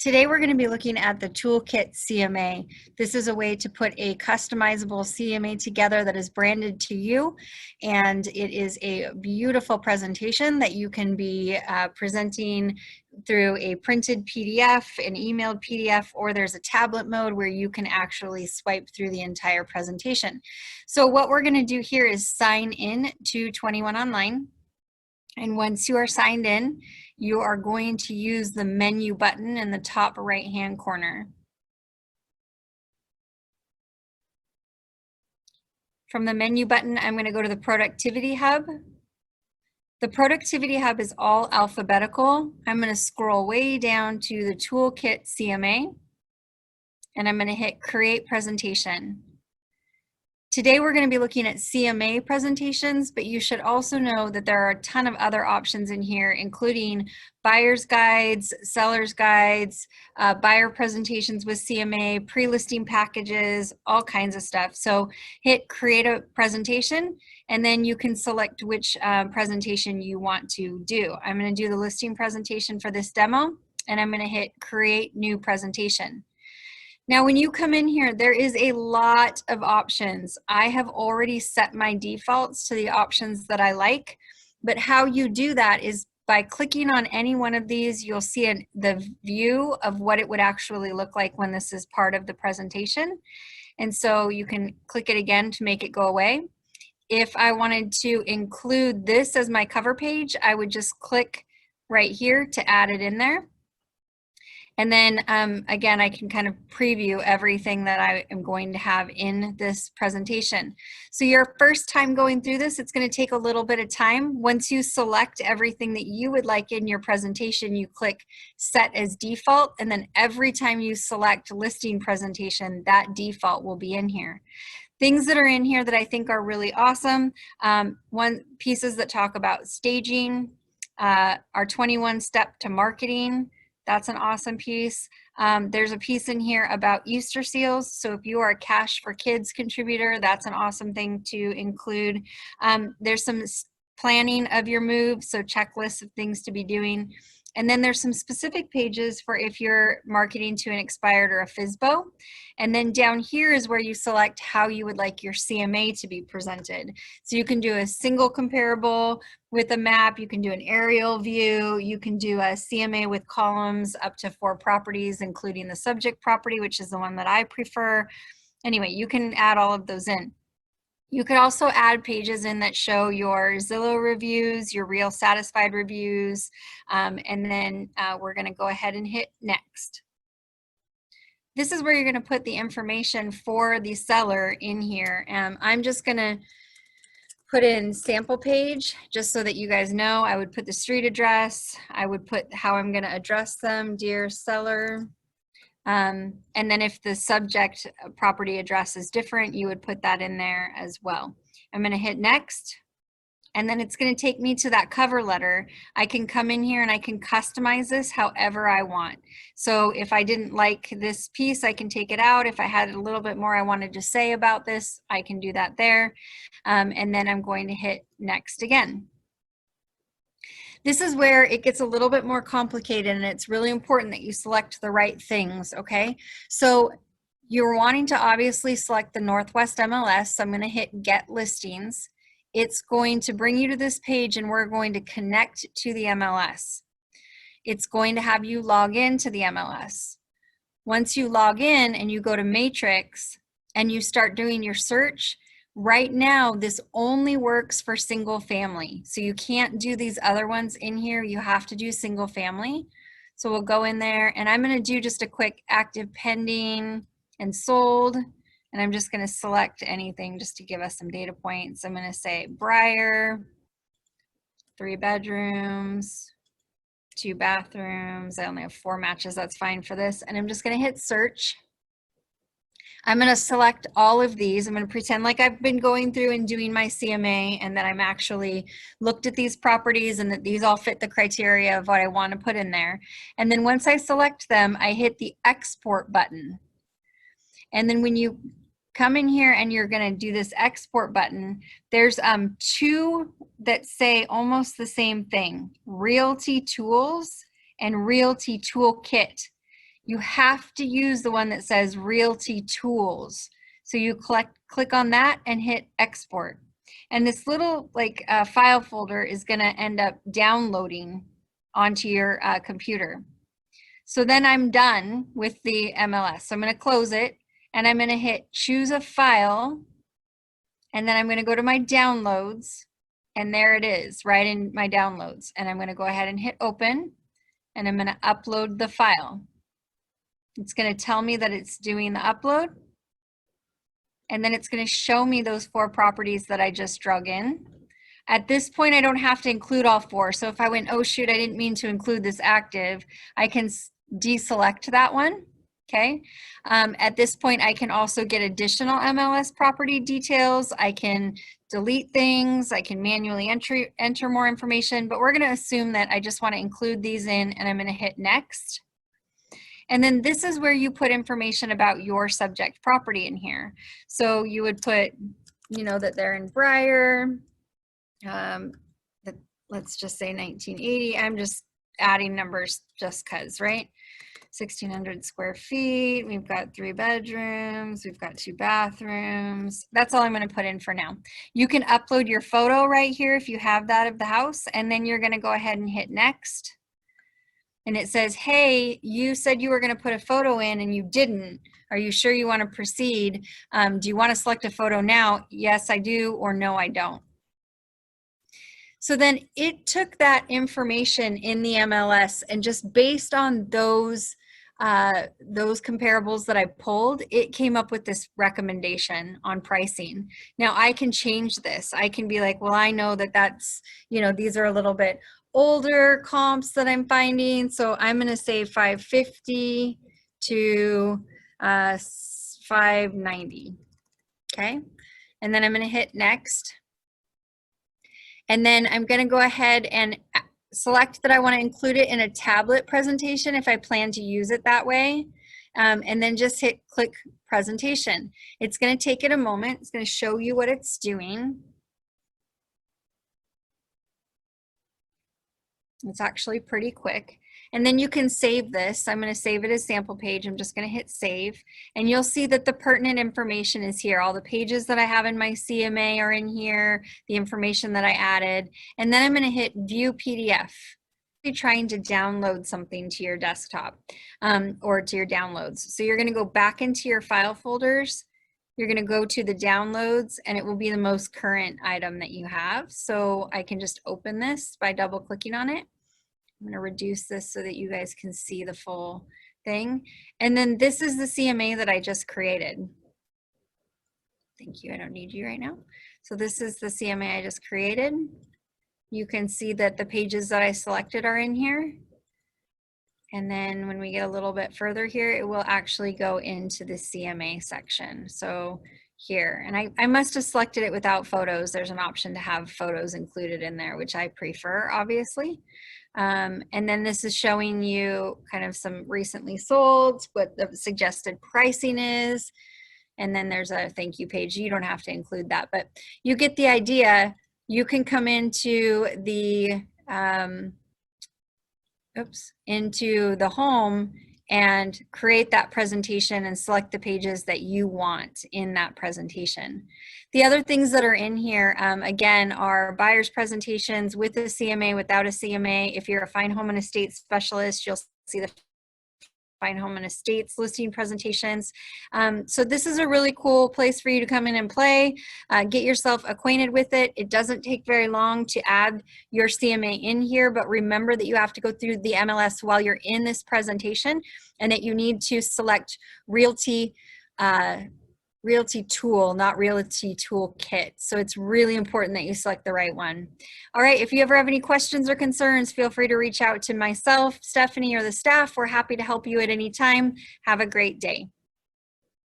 Today we're going to be looking at the Toolkit CMA. This is a way to put a customizable CMA together that is branded to you, and it is a beautiful presentation that you can be presenting through a printed PDF, an emailed PDF, or there's a tablet mode where you can actually swipe through the entire presentation. So what we're going to do here is sign in to 21 Online. And once you are signed in, you are going to use the menu button in the top right-hand corner. From the menu button, I'm going to go to the Productivity Hub. The Productivity Hub is all alphabetical. I'm going to scroll way down to the Toolkit CMA, and I'm going to hit Create Presentation. Today we're going to be looking at CMA presentations, but you should also know that there are a ton of other options in here, including buyer's guides, seller's guides, buyer presentations with CMA, pre-listing packages, all kinds of stuff. So hit Create a Presentation, and then you can select which presentation you want to do. I'm going to do the listing presentation for this demo, and I'm going to hit Create New Presentation. Now, when you come in here, there is a lot of options. I have already set my defaults to the options that I like, but how you do that is by clicking on any one of these, you'll see the view of what it would actually look like when this is part of the presentation. And so you can click it again to make it go away. If I wanted to include this as my cover page, I would just click right here to add it in there. And then again, I can kind of preview everything that I am going to have in this presentation. So your first time going through this, it's going to take a little bit of time. Once you select everything that you would like in your presentation, you click Set as Default, and then every time you select Listing Presentation, that default will be in here. Things that are in here that I think are really awesome, pieces that talk about staging, our 21 Step to Marketing. That's an awesome piece. There's a piece in here about Easter seals. So if you are a Cash for Kids contributor, that's an awesome thing to include. There's some planning of your move, so checklists of things to be doing. And then there's some specific pages for if you're marketing to an expired or a FSBO. And then down here is where you select how you would like your CMA to be presented. So you can do a single comparable with a map, you can do an aerial view, you can do a CMA with columns up to 4 properties, including the subject property, which is the one that I prefer. Anyway, you can add all of those in. You could also add pages in that show your Zillow reviews, your Real Satisfied reviews, and then we're going to go ahead and hit Next. This is where you're going to put the information for the seller in here. I'm just going to put in sample page just so that you guys know. I would put the street address. I would put how I'm going to address them, dear seller. And then if the subject property address is different, you would put that in there as well. I'm going to hit Next, and then it's going to take me to that cover letter. I can come in here and I can customize this however I want. So if I didn't like this piece, I can take it out. If I had a little bit more I wanted to say about this, I can do that there. And then I'm going to hit Next again. This is where it gets a little bit more complicated, and it's really important that you select the right things, okay? So you're wanting to obviously select the Northwest MLS, so I'm going to hit Get Listings. It's going to bring you to this page, and we're going to connect to the MLS. It's going to have you log in to the MLS. Once you log in and you go to Matrix and you start doing your search, right now, this only works for single family. So you can't do these other ones in here. You have to do single family. So we'll go in there, and I'm going to do just a quick active pending and sold. And I'm just going to select anything just to give us some data points. I'm going to say Briar, 3 bedrooms, 2 bathrooms. I only have 4 matches. That's fine for this. And I'm just going to hit search. I'm going to select all of these. I'm going to pretend like I've been going through and doing my CMA, and that I'm actually looked at these properties and that these all fit the criteria of what I want to put in there. And then once I select them, I hit the export button. And then when you come in here and you're going to do this export button, there's 2 that say almost the same thing, Realty Tools and Realty Toolkit. you have to use the one that says Realty Tools. So you click on that and hit export. And this little like file folder is going to end up downloading onto your computer. So then I'm done with the MLS. So I'm going to close it and I'm going to hit choose a file. And then I'm going to go to my downloads and there it is right in my downloads. And I'm going to go ahead and hit open and I'm going to upload the file. It's going to tell me that it's doing the upload. And then it's going to show me those 4 properties that I just drug in. At this point, I don't have to include all 4. So if I went, oh shoot, I didn't mean to include this active, I can deselect that one. Okay. At this point, I can also get additional MLS property details. I can delete things. I can manually enter more information, but we're going to assume that I just want to include these in and I'm going to hit next. And then this is where you put information about your subject property in here. So you would put, you know, that they're in Briar, that, let's just say 1980. I'm just adding numbers just cause, right? 1,600 square feet. We've got 3 bedrooms. We've got 2 bathrooms. That's all I'm going to put in for now. You can upload your photo right here if you have that of the house, and then you're going to go ahead and hit next. And it says, hey, you said you were going to put a photo in and you didn't. Are you sure you want to proceed? Do you want to select a photo now? Yes, I do, or no, I don't. So then it took that information in the MLS and just based on those comparables that I pulled, it came up with this recommendation on pricing. Now I can change this. I can be like, well, I know that that's, you know, these are a little bit older comps that I'm finding. So I'm going to say 550 to 590. Okay. And then I'm going to hit next. And then I'm going to go ahead and select that I want to include it in a tablet presentation if I plan to use it that way. And then just hit click presentation. It's going to take it a moment. It's going to show you what it's doing. It's actually pretty quick. And then you can save this. I'm going to save it as sample page. I'm just going to hit save. And you'll see that the pertinent information is here. All the pages that I have in my CMA are in here, the information that I added. And then I'm going to hit view PDF. You're trying to download something to your desktop or to your downloads. So you're going to go back into your file folders. You're going to go to the downloads and it will be the most current item that you have. So I can just open this by double clicking on it. I'm going to reduce this so that you guys can see the full thing. And then this is the CMA that I just created. Thank you. I don't need you right now. So this is the CMA I just created. You can see that the pages that I selected are in here. And then when we get a little bit further here, it will actually go into the CMA section. So here, and I must have selected it without photos. There's an option to have photos included in there, which I prefer, obviously. And then this is showing you kind of some recently sold, what the suggested pricing is. And then there's a thank you page. You don't have to include that, but you get the idea. You can come into the, into the home and create that presentation and select the pages that you want in that presentation. The other things that are in here, again, are buyer's presentations with a CMA, without a CMA. If you're a fine home and estate specialist, you'll see the fine home and estates listing presentations. So this is a really cool place for you to come in and play, get yourself acquainted with it. It doesn't take very long to add your CMA in here, but remember that you have to go through the MLS while you're in this presentation and that you need to select Realty Tool, not Realty Toolkit. So it's really important that you select the right one. All right, if you ever have any questions or concerns, feel free to reach out to myself, Stephanie, or the staff. We're happy to help you at any time. Have a great day.